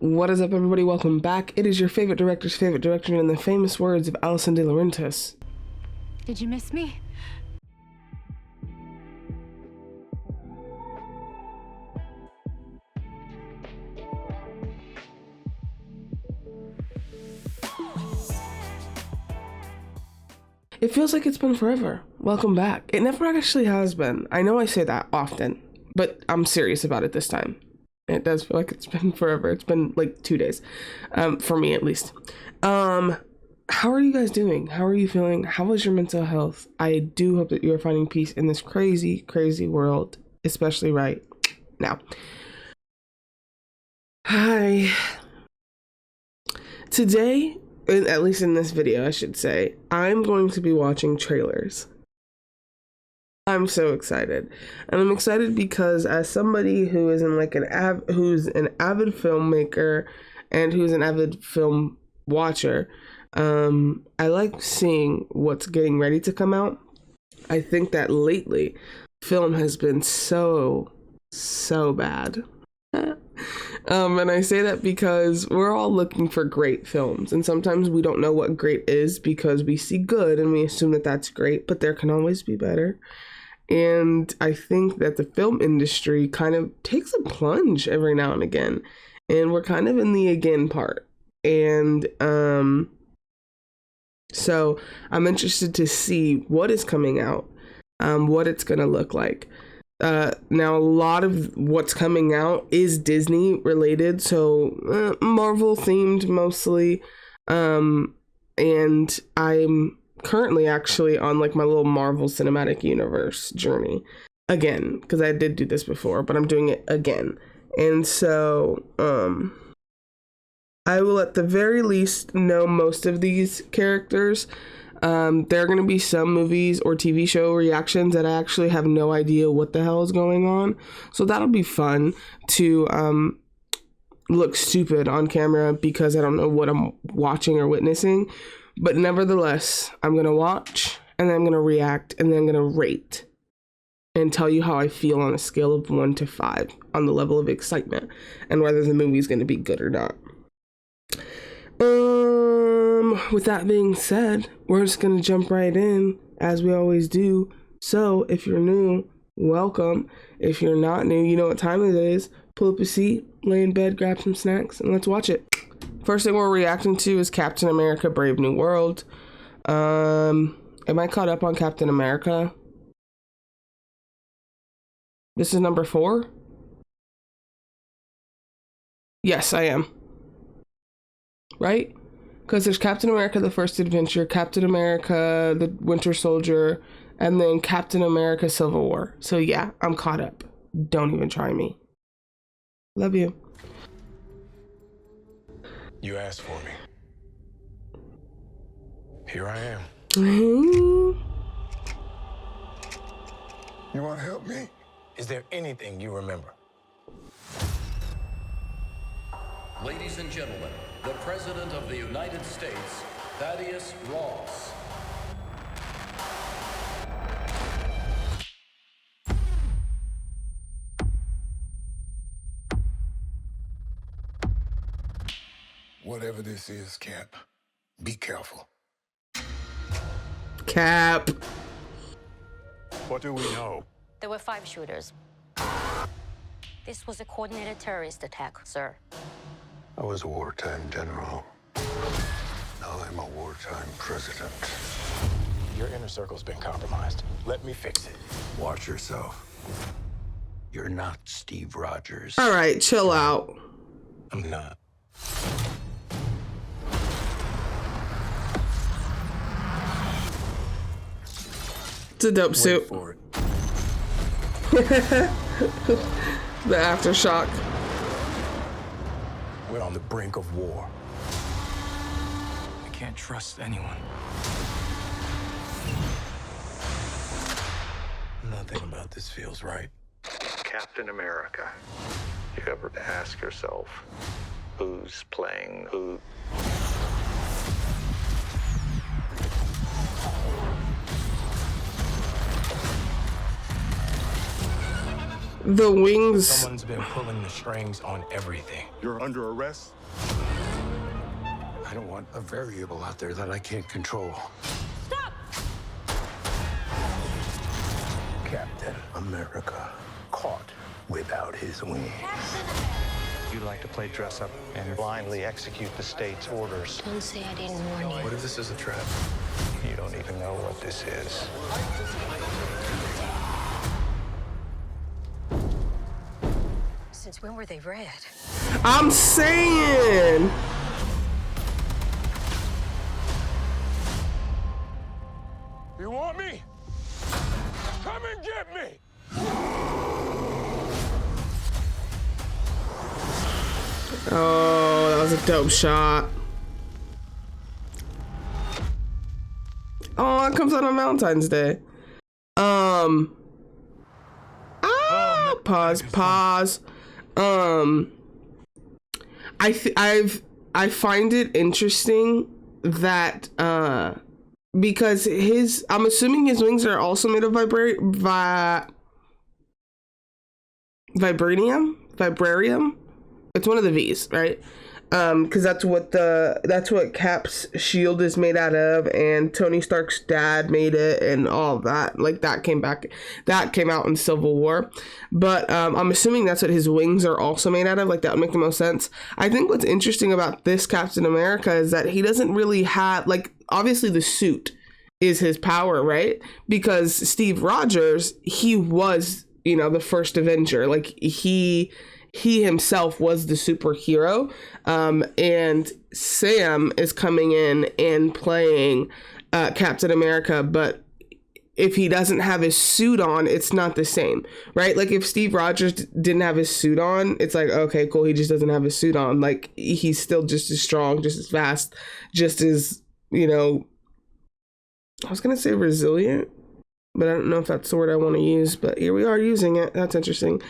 What is up, everybody? Welcome back. It is your favorite director's favorite director, in the famous words of Alison De Laurentiis. Did you miss me? It feels like it's been forever. Welcome back. It never actually has been. I know I say that often, but I'm serious about it this time. It does feel like it's been forever. It's been like 2 days, for me at least. How are you guys doing? How are you feeling? How is your mental health? I do hope that you are finding peace in this crazy, crazy world, especially right now. Hi. Today, at least in this video, I should say, I'm going to be watching trailers. I'm so excited, and I'm excited because as somebody who is who's an avid filmmaker and who's an avid film watcher, I like seeing what's getting ready to come out. I think that lately, film has been so bad. And I say that because we're all looking for great films, and sometimes we don't know what great is because we see good and we assume that that's great, but there can always be better. And I think that the film industry kind of takes a plunge every now and again, and we're kind of in the again part. And so I'm interested to see what is coming out, what it's gonna look like. Now, a lot of what's coming out is Disney related, so Marvel themed mostly. And I'm currently actually on like my little Marvel Cinematic Universe journey again, because I did do this before, but I'm doing it again. And so I will at the very least know most of these characters. There are going to be some movies or TV show reactions that I actually have no idea what the hell is going on. So that'll be fun to look stupid on camera because I don't know what I'm watching or witnessing. But nevertheless, I'm going to watch, and then I'm going to react, and then I'm going to rate and tell you how I feel on a scale of 1 to 5 on the level of excitement and whether the movie is going to be good or not. With that being said, we're just going to jump right in as we always do. So if you're new, welcome. If you're not new, you know what time it is. Pull up a seat, lay in bed, grab some snacks, and let's watch it. First thing we're reacting to is Captain America: Brave New World. Am I caught up on Captain America? This is number 4? Yes, I am. Right? Because there's Captain America: The First Adventure, Captain America: The Winter Soldier, and then Captain America: Civil War. So yeah, I'm caught up. Don't even try me. Love you. You asked for me. Here I am. Mm-hmm. You want to help me? Is there anything you remember? Ladies and gentlemen, the President of the United States, Thaddeus Ross. Whatever this is, Cap, be careful. Cap. What do we know? There were 5 shooters. This was a coordinated terrorist attack, sir. I was a wartime general. Now I'm a wartime president. Your inner circle's been compromised. Let me fix it. Watch yourself. You're not Steve Rogers. All right, chill out. I'm not. It's a dope suit. For it. The aftershock. We're on the brink of war. I can't trust anyone. Nothing about this feels right. Captain America. You ever ask yourself, who's playing who? The wings. Someone's been pulling the strings on everything. You're under arrest. I don't want a variable out there that I can't control. Stop! Captain America caught without his wings. You like to play dress up and blindly execute the state's orders. Don't say I didn't warn you. What if this is a trap? You don't even know what this is. Since when were they red? I'm saying. You want me? Come and get me! Oh, that was a dope shot. Oh, it comes out on Valentine's Day. Pause. I find it interesting that because I'm assuming his wings are also made of vibranium. It's one of the V's, right? Because that's what Cap's shield is made out of, and Tony Stark's dad made it, and all of that. Like that came out in Civil War. But I'm assuming that's what his wings are also made out of. Like that would make the most sense. I think what's interesting about this Captain America is that he doesn't really have, like, obviously the suit is his power, right? Because Steve Rogers, he was, the first Avenger. Like he himself was the superhero, and Sam is coming in and playing Captain America, but if he doesn't have his suit on, it's not the same, right? Like if Steve Rogers didn't have his suit on, it's like, okay, cool, he just doesn't have his suit on. Like he's still just as strong, just as fast, just as, I was gonna say resilient, but I don't know if that's the word I want to use, but here we are using it. That's interesting.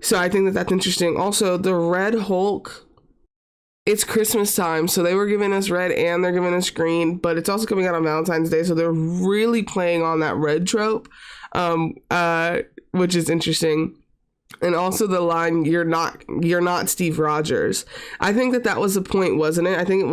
So I think that's interesting. Also, the Red Hulk, it's Christmas time, so they were giving us red and they're giving us green, but it's also coming out on Valentine's Day, so they're really playing on that red trope, which is interesting. And also the line, you're not Steve Rogers. I think that was the point, wasn't it? I think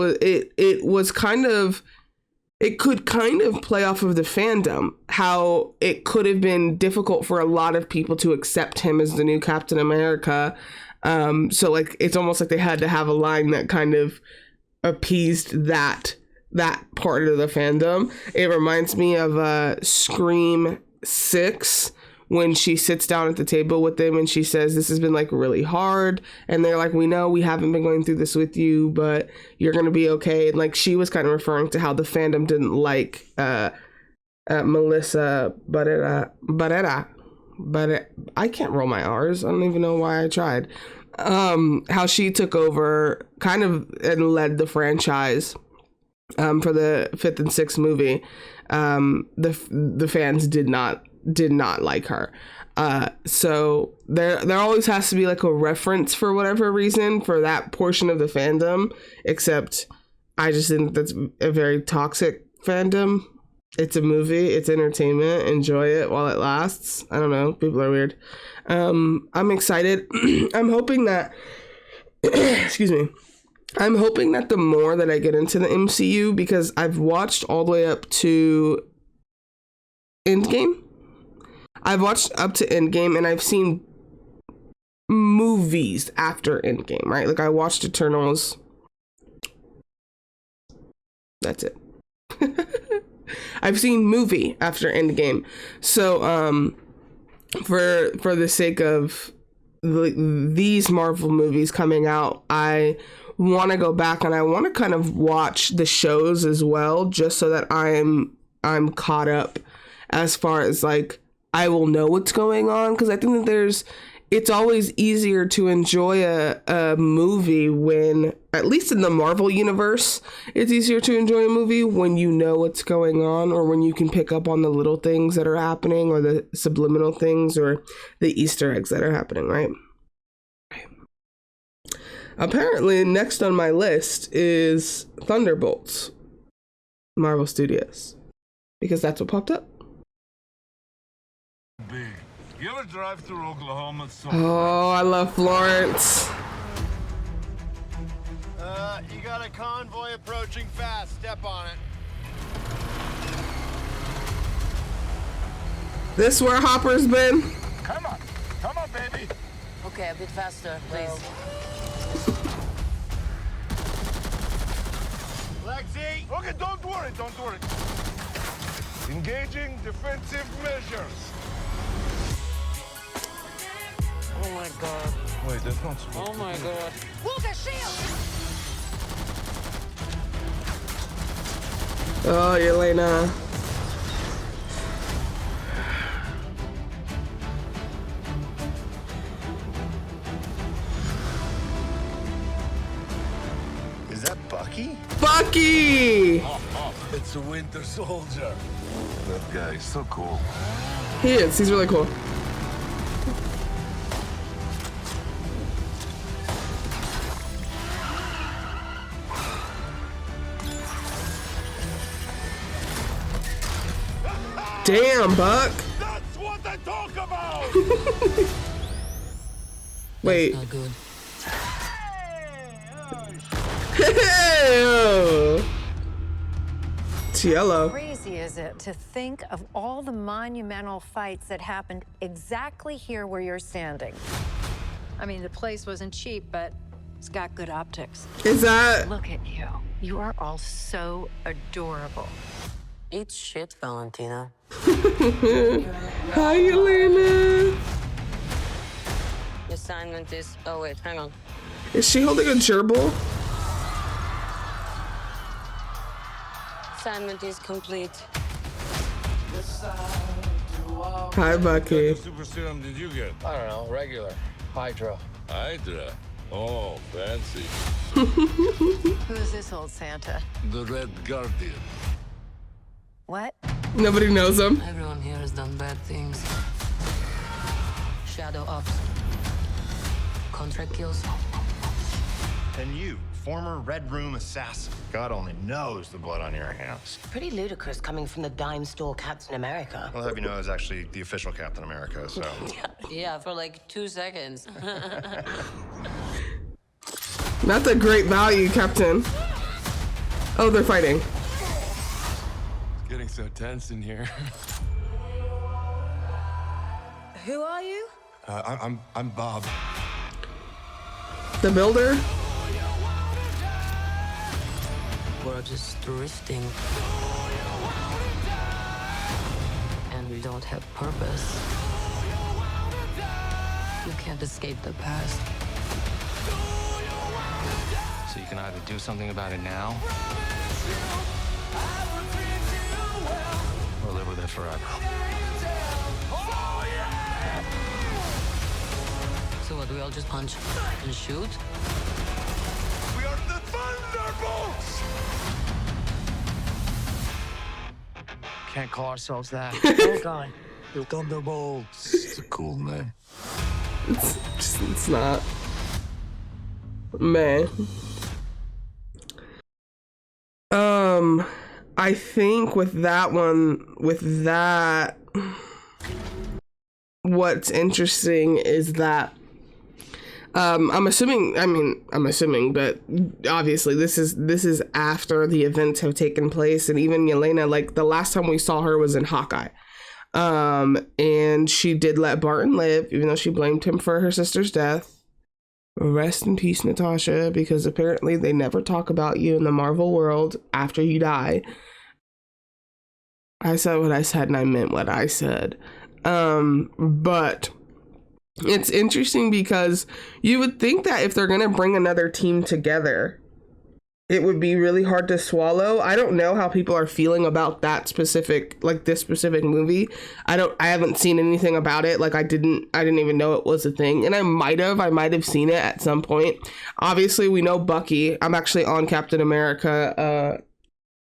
it could kind of play off of the fandom, how it could have been difficult for a lot of people to accept him as the new Captain America. So like, it's almost like they had to have a line that kind of appeased that part of the fandom. It reminds me of Scream 6, when she sits down at the table with them and she says, this has been like really hard. And they're like, we know we haven't been going through this with you, but you're going to be okay. And like, she was kind of referring to how the fandom didn't like Melissa Barrera. I can't roll my R's. I don't even know why I tried. How she took over kind of and led the franchise for the 5th and 6th movie. The fans did not like her. So there always has to be like a reference for whatever reason for that portion of the fandom, except I just think that's a very toxic fandom. It's a movie, it's entertainment, enjoy it while it lasts. I don't know, people are weird. I'm excited. I'm hoping that excuse me. I'm hoping that the more that I get into the MCU, because I've watched all the way up to Endgame. I've watched up to Endgame and I've seen movies after Endgame, right? Like I watched Eternals. That's it. I've seen movie after Endgame. So for the sake of these Marvel movies coming out, I want to go back and I want to kind of watch the shows as well, just so that I'm caught up as far as like I will know what's going on, because I think that it's always easier to enjoy a movie when, at least in the Marvel universe, it's easier to enjoy a movie when you know what's going on, or when you can pick up on the little things that are happening, or the subliminal things, or the Easter eggs that are happening, right? Apparently, next on my list is Thunderbolts, Marvel Studios, because that's what popped up. Big You ever drive through Oklahoma? Oh, I love Florence. You got a convoy approaching fast. Step on it. This where Hopper's been? Come on, baby. Okay, a bit faster, please. Lexi! Okay, don't worry. Engaging defensive measures. Oh my god. Wait, that's not supposed Oh my god. Walker, shield! Oh, Elaina. Is that Bucky? Bucky! It's a Winter Soldier. That guy is so cool. He is. He's really cool. Damn, Buck. That's what I talk about. Wait. Not good. It's yellow. Crazy is it to think of all the monumental fights that happened exactly here where you're standing? I mean, the place wasn't cheap, but it's got good optics. Is that? Look at you. You are all so adorable. Eat shit, Valentina. Hi, Elaina. The assignment is... Oh, wait, hang on. Is she holding a gerbil? Assignment is complete. Hi, Bucky. What super serum did you get? I don't know, regular. Hydra. Hydra. Oh, fancy. Who's this old Santa? The Red Guardian. What? Nobody knows him. Everyone here has done bad things. Shadow ops. Contract kills. And you, former Red Room assassin. God only knows the blood on your hands. Pretty ludicrous coming from the dime store Captain America. I'll have you know I was actually the official Captain America, so. Yeah, for like 2 seconds. That's a great value, Captain. Oh, they're fighting. It's getting so tense in here. Who are you? I'm Bob. The builder? We're just drifting. And we don't have purpose. You can't escape the past. So you can either do something about it now, or live with it forever. So what, do we all just punch and shoot? We are the Thunderbolts. Can't call ourselves that. Oh, God. The Thunderbolts. It's a cool name. It's not. Man. I think with that one, what's interesting is that I'm assuming, but obviously this is after the events have taken place, and even Elaina, like the last time we saw her was in Hawkeye. And she did let Barton live, even though she blamed him for her sister's death. Rest in peace, Natasha, because apparently they never talk about you in the Marvel world after you die. I said what I said and I meant what I said. But it's interesting because you would think that if they're going to bring another team together, it would be really hard to swallow. I don't know how people are feeling about that specific, like this specific movie. I haven't seen anything about it. Like I didn't even know it was a thing. And I might have seen it at some point. Obviously we know Bucky. I'm actually on Captain America,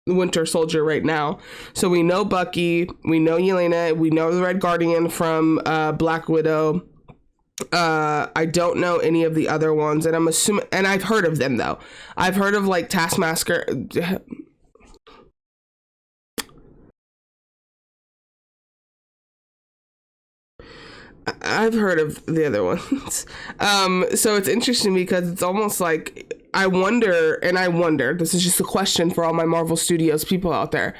Winter Soldier right now. So we know Bucky, we know Elaina, we know the Red Guardian from Black Widow. I don't know any of the other ones, and I'm assuming, and I've heard of them though. I've heard of like Taskmaster. I've heard of the other ones. So it's interesting because it's almost like I wonder, this is just a question for all my Marvel Studios people out there.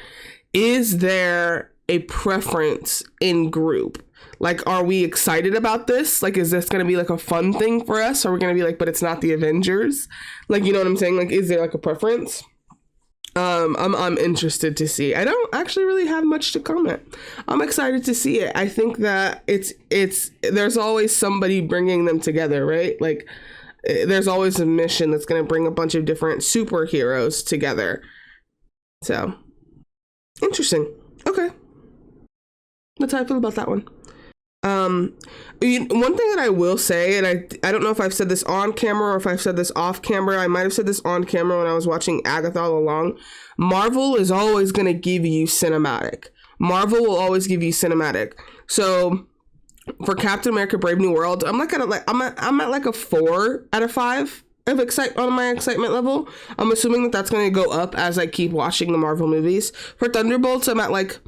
Is there a preference in group? Like, are we excited about this? Like, is this going to be like a fun thing for us? Are we going to be like, but it's not the Avengers? Like, you know what I'm saying? Like, is there like a preference? I'm interested to see. I don't actually really have much to comment. I'm excited to see it. I think that it's there's always somebody bringing them together, right? Like, there's always a mission that's going to bring a bunch of different superheroes together. So, interesting. Okay. That's how I feel about that one. One thing that I will say, and I don't know if I've said this on camera or if I've said this off camera. I might have said this on camera when I was watching Agatha all along. Marvel is always going to give you cinematic. Marvel will always give you cinematic. So for Captain America: Brave New World, I'm at like a 4 out of 5 on my excitement level. I'm assuming that that's going to go up as I keep watching the Marvel movies. For Thunderbolts, I'm at like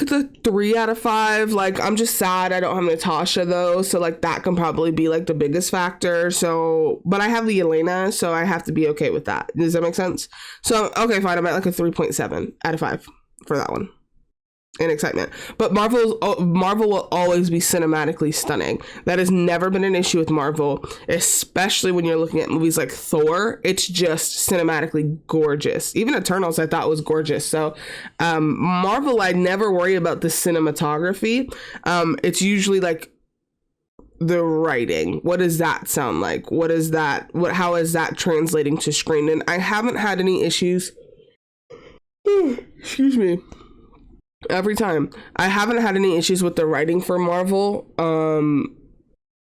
the 3 out of 5. Like, I'm just sad I don't have Natasha though, so like that can probably be like the biggest factor. So, but I have the Elaina, so I have to be okay with that. Does that make sense? So okay, fine. I'm at like a 3.7 out of 5 for that one in excitement. But Marvel will always be cinematically stunning. That has never been an issue with Marvel, especially when you're looking at movies like Thor. It's just cinematically gorgeous. Even Eternals I thought was gorgeous. So Marvel, I never worry about the cinematography. It's usually like the writing. What does that sound like? How is that translating to screen? And I haven't had any issues. Excuse me. Every time. I haven't had any issues with the writing for Marvel.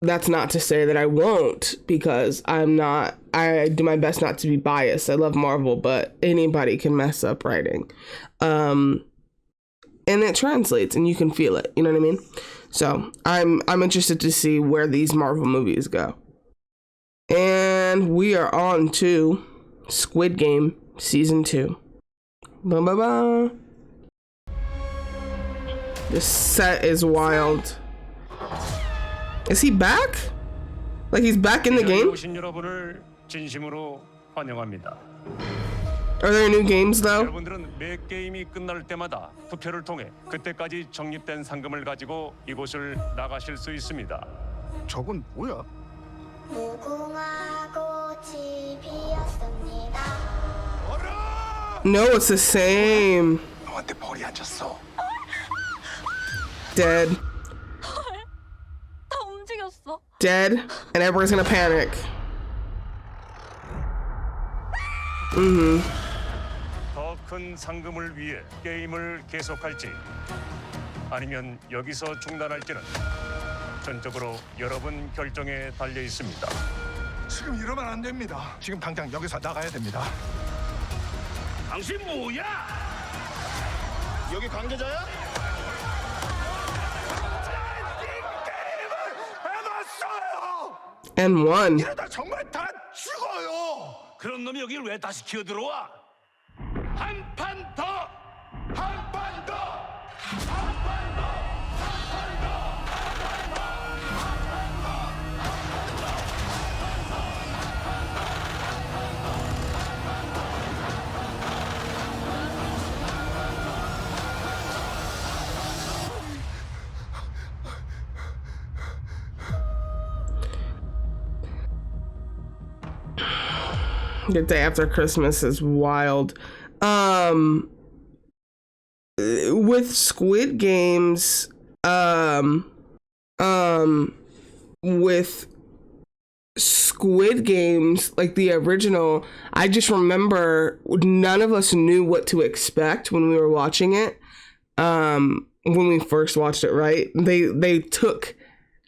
That's not to say that I won't, because I do my best not to be biased. I love Marvel, but anybody can mess up writing. And it translates and you can feel it. You know what I mean? So I'm interested to see where these Marvel movies go. And we are on to Squid Game Season 2. Ba-ba-ba. This set is wild. Is he back? Like he's back in the game? Are there new games though? 여러분들은 매 게임이 끝날 때마다 투표를 통해 그때까지 적립된 상금을 가지고 이곳을 나가실 수 있습니다. 저건 뭐야? 무궁화 꽃이 피었습니다. No, it's the same. 너한테 벌이 앉았어. Dead. 다 움직였어. Dead, and everyone's gonna panic. 더 큰 상금을 위해 게임을 계속할지 아니면 여기서 중단할지는 전적으로 여러분 결정에 달려 있습니다. 지금 이러면 안 됩니다. 지금 당장 여기서 나가야 됩니다. 당신 뭐야? 여기 관계자야? And won. 이러다 정말 다 죽어요. 그런 놈이 여길 왜 다시 기어 들어와? 한 판 더! 한 판 더! 한 판 더! The day after Christmas is wild. With Squid Games, with Squid Games, like the original, I just remember none of us knew what to expect when we were watching it. When we first watched it, right? They took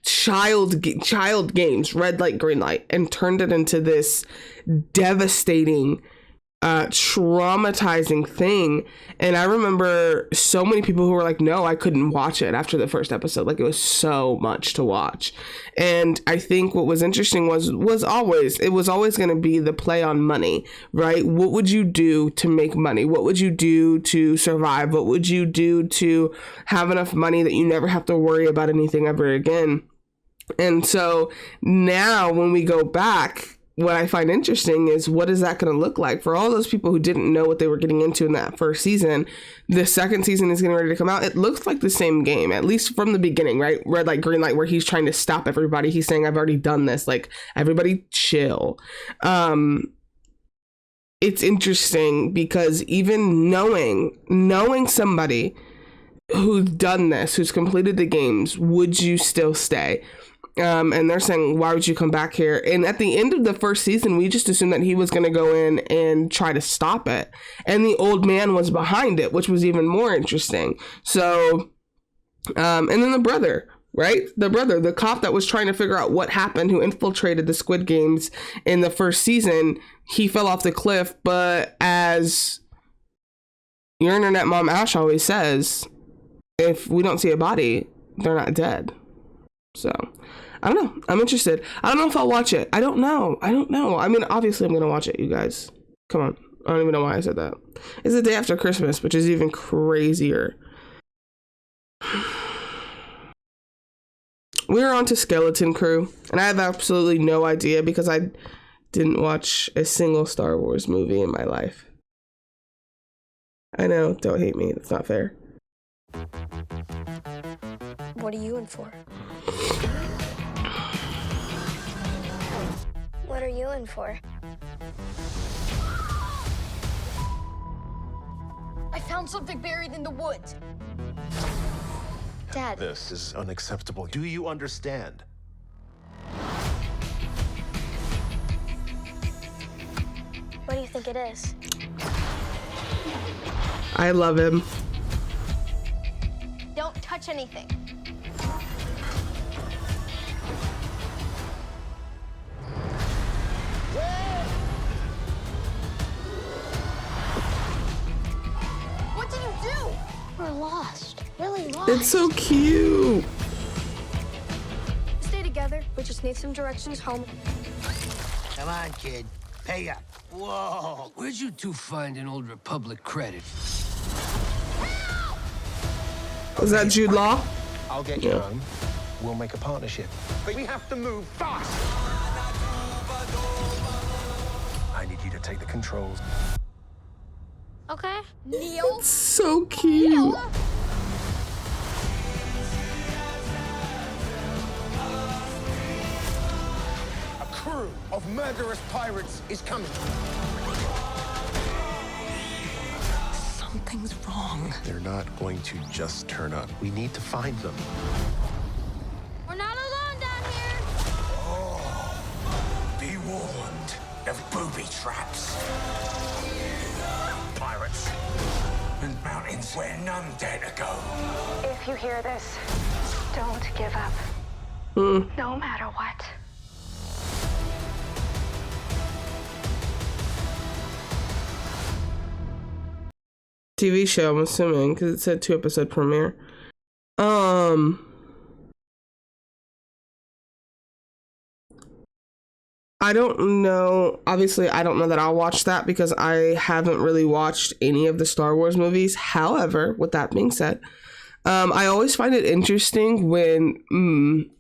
child games, red light, green light, and turned it into this devastating traumatizing thing. And I remember so many people who were like, no, I couldn't watch it after the first episode. Like, it was so much to watch. And I think what was interesting was always going to be the play on money, right? What would you do to make money? What would you do to survive? What would you do to have enough money that you never have to worry about anything ever again? And so now when we go back, what I find interesting is, what is that going to look like for all those people who didn't know what they were getting into in that first season? The second season is getting ready to come out. It looks like the same game, at least from the beginning, right? Red light, green light, where he's trying to stop everybody. He's saying, I've already done this. Like, everybody chill. It's interesting because even knowing somebody who's done this, who's completed the games, would you still stay? And they're saying, why would you come back here? And at the end of the first season, we just assumed that he was going to go in and try to stop it. And the old man was behind it, which was even more interesting. So, and then the brother, right? The cop that was trying to figure out what happened, who infiltrated the Squid Games in the first season, he fell off the cliff. But as your internet mom, Ash, always says, if we don't see a body, they're not dead. So, I don't know. I'm interested. I don't know if I'll watch it. I don't know. I mean, obviously I'm going to watch it, you guys. Come on. I don't even know why I said that. It's the day after Christmas, which is even crazier. We're on to Skeleton Crew, and I have absolutely no idea because I didn't watch a single Star Wars movie in my life. I know. Don't hate me. That's not fair. What are you in for? What are you in for? I found something buried in the woods. Dad. This is unacceptable. Do you understand? What do you think it is? I love him. Don't touch anything. What did you do? We're lost. Really lost. It's so cute. Stay together. We just need some directions home. Come on, kid. Pay up. Whoa. Where'd you two find an old Republic credit? Was that Jude Law? I'll get you home. We'll make a partnership. But we have to move fast. I need you to take the controls. Okay. Neil? So cute. Neil? A crew of murderous pirates is coming. Something's wrong. They're not going to just turn up. We need to find them. We're not alone down here. Be warned of booby traps. Pirates and mountains where none dare to go. If you hear this, don't give up. No matter what. TV show, I'm assuming, because it said 2-episode premiere. I don't know. Obviously, I don't know that I'll watch that because I haven't really watched any of the Star Wars movies. However, with that being said, I always find it interesting when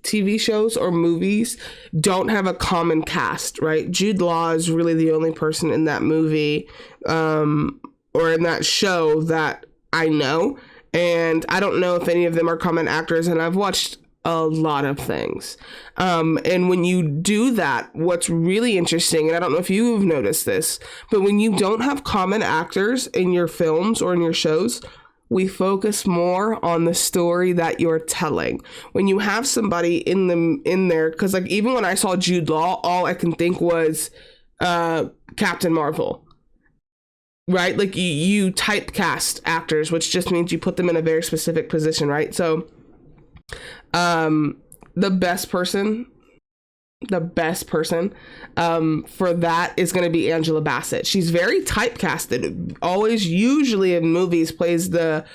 TV shows or movies don't have a common cast, right? Jude Law is really the only person in that movie or in that show that I know. And I don't know if any of them are common actors. And I've watched a lot of things. And when you do that, what's really interesting, and I don't know if you've noticed this, but when you don't have common actors in your films or in your shows, we focus more on the story that you're telling. When you have somebody in there, because like even when I saw Jude Law, all I can think was Captain Marvel. Right? Like you typecast actors, which just means you put them in a very specific position, right? So the best person the best person for that is going to be Angela Bassett. She's very typecasted, always usually in movies plays the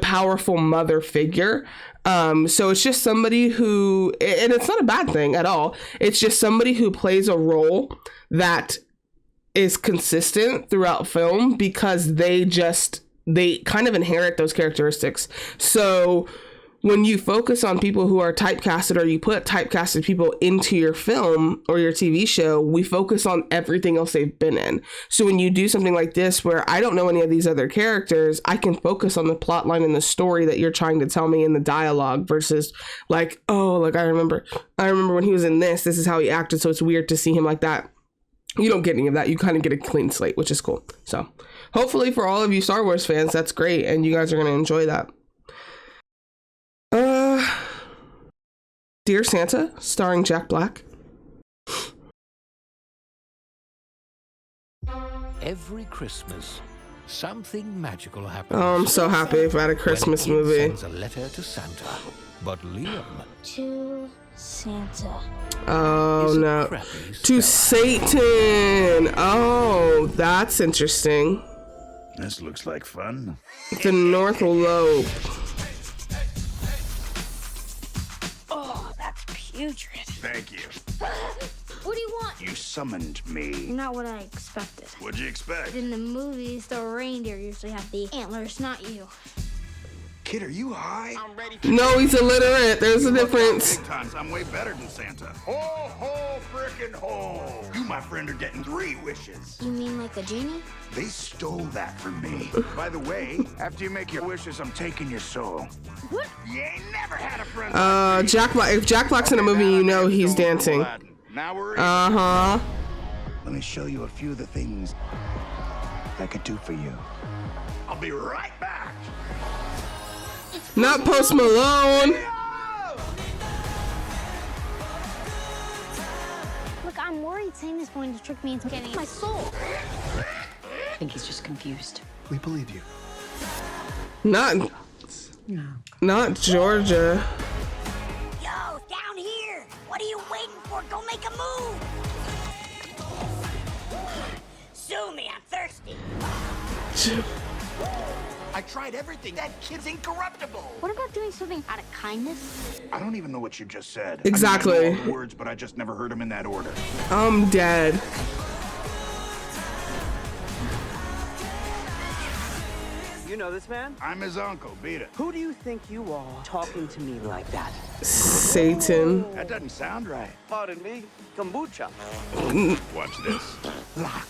powerful mother figure. So it's just somebody who, and it's not a bad thing at all. It's just somebody who plays a role that is consistent throughout film because they kind of inherit those characteristics. So when you focus on people who are typecasted, or you put typecasted people into your film or your TV show, we focus on everything else they've been in. So when you do something like this, where I don't know any of these other characters, I can focus on the plot line and the story that you're trying to tell me in the dialogue versus like, oh, like I remember when he was in this is how he acted. So it's weird to see him like that. You don't get any of that. You kind of get a clean slate, which is cool. So hopefully for all of you Star Wars fans, that's great. And you guys are going to enjoy that. Dear Santa, starring Jack Black. Every Christmas, something magical happens. Oh, I'm so happy about a Christmas movie. Sends a letter to Santa, but Liam To Santa. Oh no, to Satan. Oh, that's interesting. This looks like fun. The North Lobe. Oh, that's putrid. Thank you. What do you want? You summoned me. Not what I expected. What'd you expect? In the movies, the reindeer usually have the antlers, not you. Kid, are you high? I'm ready for No, he's illiterate. There's a difference. Big times. I'm way better than Santa. Ho, ho, frickin' ho. You, my friend, are getting 3 wishes. You mean like a genie? They stole that from me. By the way, after you make your wishes, I'm taking your soul. What? You ain't never had a friend like me. Jack Black. If Jack Black's in a movie, you know he's dancing. Now we're Uh-huh. Let me show you a few of the things I could do for you. I'll be right back. Not Post Malone. Look, I'm worried Santa's going to trick me into getting my soul. I think he's just confused. We believe you. Not Georgia. Yo, down here! What are you waiting for? Go make a move! Sue me, I'm thirsty. I tried everything. That kid's incorruptible. What about doing something out of kindness? I don't even know what you just said. Exactly. I mean, I know all the words, but I just never heard them in that order. I'm dead. You know this man? I'm his uncle. Beat it. Who do you think you are talking to me like that? Satan. That doesn't sound right. Pardon me, kombucha. Watch this. Lock.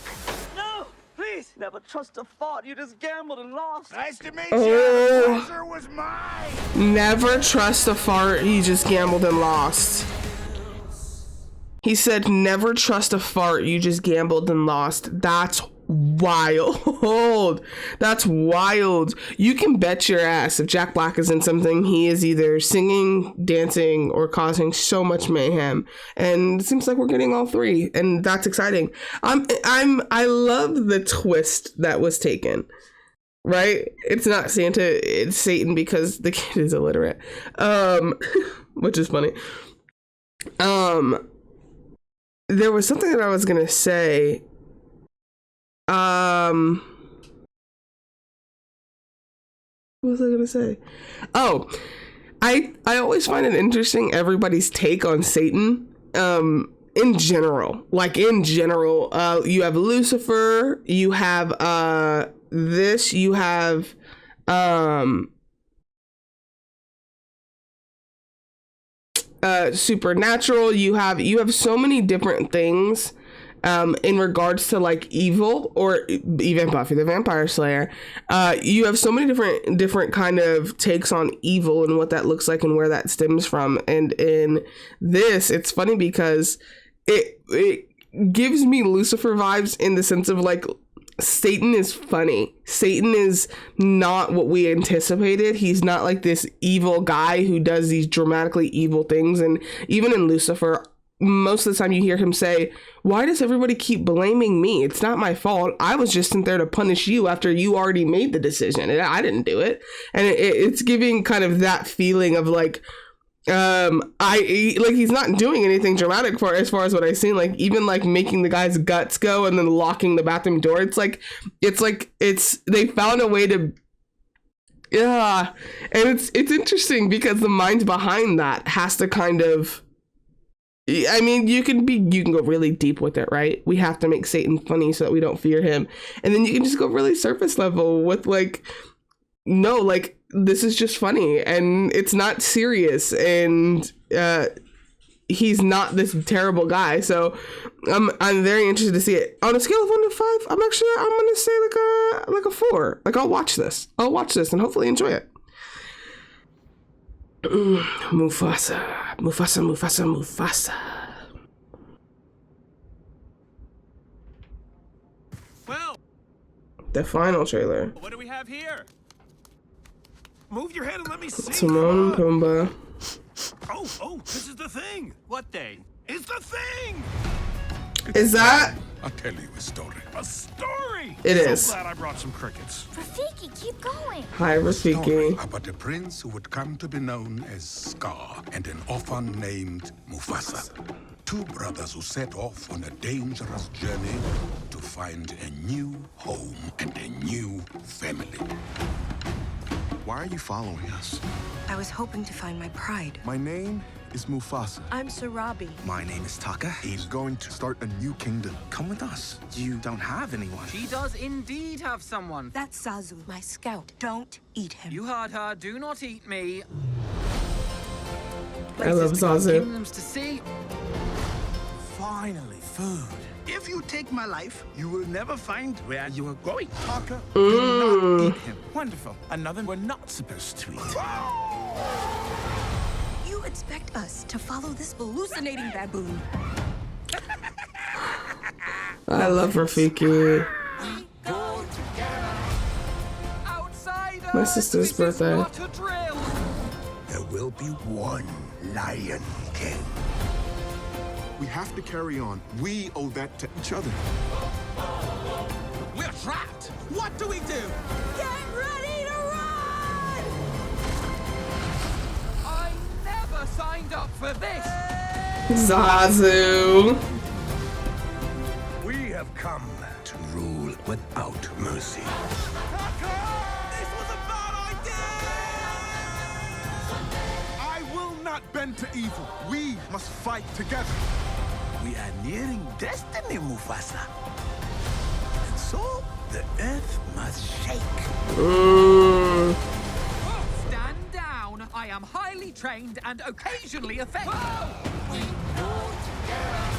No, please. Never trust a fart. You just gambled and lost. Nice to meet Oh. you. The pleasure was mine. Never trust a fart. He just gambled and lost. He said, never trust a fart. You just gambled and lost. That's wild. That's wild. You can bet your ass if Jack Black is in something, he is either singing, dancing, or causing so much mayhem. And it seems like we're getting all 3, and that's exciting. I love the twist that was taken. Right? It's not Santa, it's Satan because the kid is illiterate. Which is funny. There was something that I was gonna say. What was I gonna say? Oh, I always find it interesting everybody's take on Satan. In general, you have Lucifer, you have you have supernatural, you have so many different things in regards to like evil, or even Buffy the Vampire Slayer. You have so many different kind of takes on evil and what that looks like and where that stems from. And in this, it's funny because it gives me Lucifer vibes in the sense of like, Satan is funny. Satan is not what we anticipated. He's not like this evil guy who does these dramatically evil things. And even in Lucifer, most of the time you hear him say, why does everybody keep blaming me? It's not my fault. I was just sent there to punish you after you already made the decision. And I didn't do it. And it's giving kind of that feeling of like, He's not doing anything dramatic for as far as what I've seen. Like even like making the guy's guts go and then locking the bathroom door. It's they found a way to, yeah, and it's interesting because the mind behind that has to kind of, I mean, you can go really deep with it, right? We have to make Satan funny so that we don't fear him, and then you can just go really surface level with like, no, like this is just funny and it's not serious, and he's not this terrible guy. So I'm very interested to see it. On a scale of 1 to 5, I'm gonna say like a 4. Like I'll watch this and hopefully enjoy it. Mufasa. Well, the final trailer. what do we have here? Move your head and let me see. Timon and Pumbaa. Oh, this is the thing. What thing? It's the thing. Is that? I'll tell you a story. A story. It so is. Glad I brought some crickets. Rafiki, keep going. Hi, Rafiki. About a prince who would come to be known as Scar and an orphan named Mufasa. 2 brothers who set off on a dangerous journey to find a new home and a new family. Why are you following us? I was hoping to find my pride. My name is Mufasa. I'm Sarabi. My name is Taka. He's going to start a new kingdom. Come with us. You don't have anyone. She does indeed have someone. That's Zazu, my scout. Don't eat him. You heard her. Do not eat me. I love Zazu. Kingdoms to see. Finally, food. If you take my life, you will never find where you are going. Taka, do not eat him. Wonderful. Another we're not supposed to eat. You expect us to follow this hallucinating baboon? I love Rafiki. My sister's birthday. There will be one Lion King. We have to carry on. We owe that to each other. We're trapped. What do we do? Get ready to run! I never signed up for this. Zazu. We have come to rule without mercy. This was a bad idea. I will not bend to evil. We must fight together. We are nearing destiny, Mufasa. And so, the earth must shake. Stand down. I am highly trained and occasionally effective. We go together.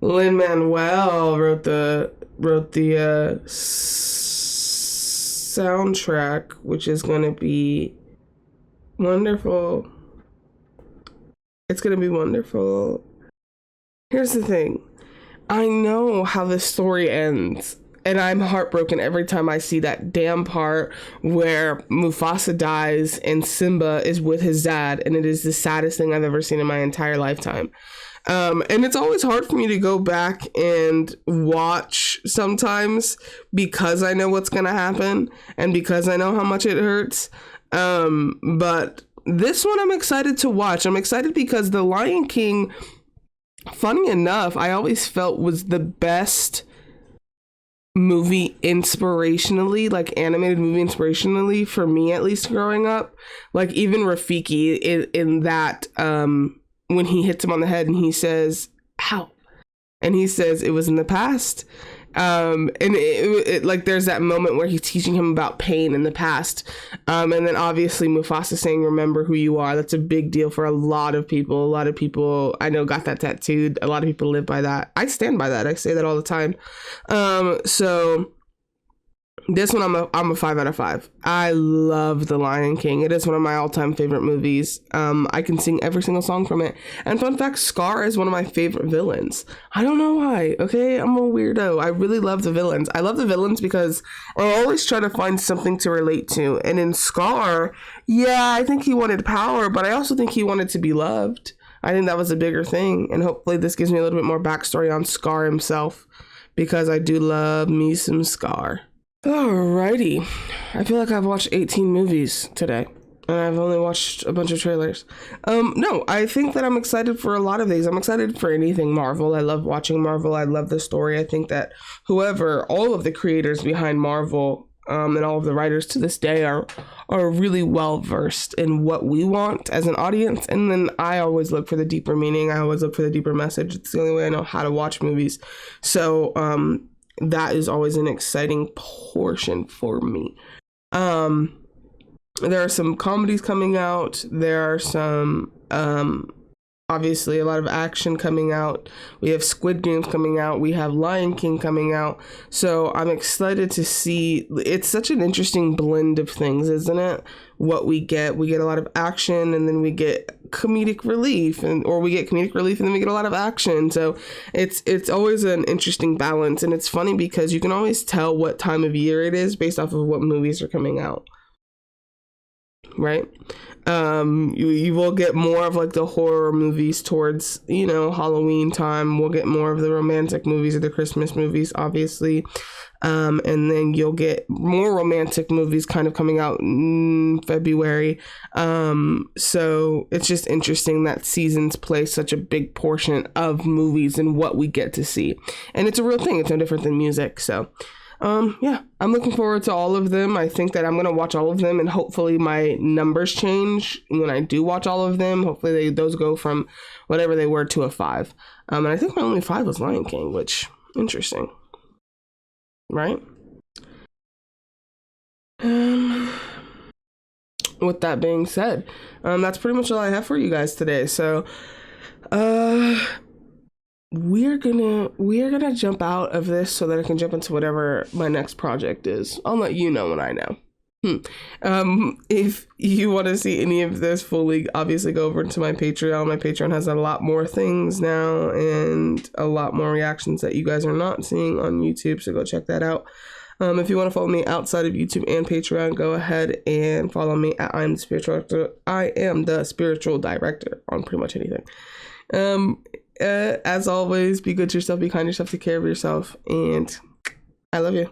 Lin-Manuel wrote the soundtrack, which is going to be wonderful. It's going to be wonderful. Here's the thing. I know how this story ends, and I'm heartbroken every time I see that damn part where Mufasa dies and Simba is with his dad, and it is the saddest thing I've ever seen in my entire lifetime. And it's always hard for me to go back and watch sometimes because I know what's going to happen and because I know how much it hurts. But this one I'm excited to watch. I'm excited because The Lion King, funny enough, I always felt was the best movie inspirationally, like animated movie inspirationally for me, at least growing up. Like even Rafiki in that, when he hits him on the head and he says, "How?" and he says it was in the past. And it like there's that moment where he's teaching him about pain in the past. And then obviously Mufasa saying, "Remember who you are." That's a big deal for a lot of people. A lot of people I know got that tattooed. A lot of people live by that. I stand by that. I say that all the time. So this one I'm a 5 out of 5. I love The Lion King. It is one of my all-time favorite movies. I can sing every single song from it. And fun fact, Scar is one of my favorite villains. I don't know why, okay? I'm a weirdo. I really love the villains. I love the villains because I always try to find something to relate to. And in Scar, yeah, I think he wanted power, but I also think he wanted to be loved. I think that was a bigger thing, and hopefully this gives me a little bit more backstory on Scar himself, because I do love me some Scar. Alrighty, I feel like I've watched 18 movies today, and I've only watched a bunch of trailers. No, I think that I'm excited for a lot of these. I'm excited for anything Marvel. I love watching Marvel. I love the story. I think that all of the creators behind Marvel, and all of the writers to this day are really well versed in what we want as an audience. And then I always look for the deeper meaning. I always look for the deeper message. It's the only way I know how to watch movies. So that is always an exciting portion for me. There are some comedies coming out. There are some obviously a lot of action coming out. We have Squid Games coming out. We have Lion King coming out. So I'm excited to see. It's such an interesting blend of things, isn't it? What we get a lot of action, and then we get comedic relief, or we get comedic relief and then we get a lot of action. So it's always an interesting balance. And it's funny because you can always tell what time of year it is based off of what movies are coming out. Right? You will get more of like the horror movies towards, Halloween time. We'll get more of the romantic movies or the Christmas movies, obviously. And then you'll get more romantic movies kind of coming out in February. So it's just interesting that seasons play such a big portion of movies and what we get to see. And it's a real thing. It's no different than music. So yeah, I'm looking forward to all of them. I think that I'm going to watch all of them, and hopefully my numbers change when I do watch all of them. Hopefully those go from whatever they were to a 5. And I think my only 5 was Lion King, which interesting, right? With that being said, that's pretty much all I have for you guys today. So, we're gonna jump out of this so that I can jump into whatever my next project is. I'll let you know when I know. If you want to see any of this fully, obviously go over to my Patreon. My Patreon has a lot more things now and a lot more reactions that you guys are not seeing on YouTube, so go check that out. If you want to follow me outside of YouTube and Patreon, go ahead and follow me at I am the spiritual director on pretty much anything. As always, be good to yourself, be kind to yourself, take care of yourself, and I love you.